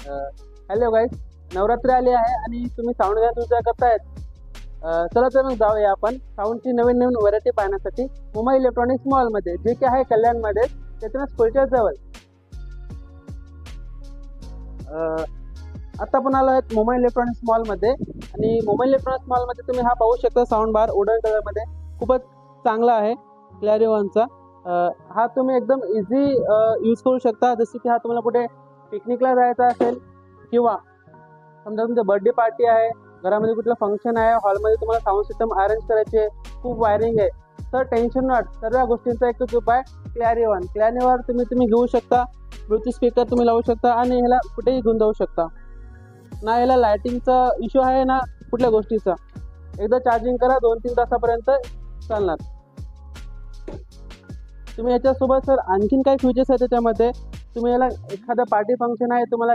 Hello guys, Navratri आली आहे आणि तुम्ही साऊंड घ्या तुमच्या करतायत. चला तर मग जाऊया आपण साऊंडची नवीन नवीन व्हरायटी पाहण्यासाठी मुंबई इलेक्ट्रॉनिक्स मॉलमध्ये, जे की आहे कल्याणमध्ये, त्यातून स्कूलच्या जवळ. आता पण आलो आहेत मुंबई इलेक्ट्रॉनिक्स मॉलमध्ये. आणि मुंबई इलेक्ट्रॉनिक्स मॉलमध्ये तुम्ही हा पाहू शकता साऊंड बार वुडन कलरमध्ये, खूपच चांगला आहे क्लॅरिओनचा. हा तुम्ही एकदम इझी यूज करू शकता. जसे की हा तुम्हाला कुठे पिकनिकला जायचा असेल किंवा समजा तुमचा बर्थडे पार्टी आहे, घरामध्ये कुठलं फंक्शन आहे, हॉलमध्ये तुम्हाला साऊंड सिस्टम अरेंज करायची आहे, खूप वायरिंग आहे, तर टेन्शन नॉट. सर्व गोष्टींचा एकच उपाय क्लॅरिओन. क्लॅरिओन तुम्ही घेऊ शकता. ब्लूटूथ स्पीकर तुम्ही लावू शकता आणि ह्याला कुठेही घेऊन जाऊ शकता. ना ह्याला लायटिंगचा इश्यू आहे ना कुठल्या गोष्टीचा. एकदा चार्जिंग करा, 2-3 तासापर्यंत चालणार. तुम्ही याच्यासोबत सर आणखीन काही फीचर्स आहेत त्याच्यामध्ये. तुम्ही याला एखादा पार्टी फंक्शन आहे तुम्हाला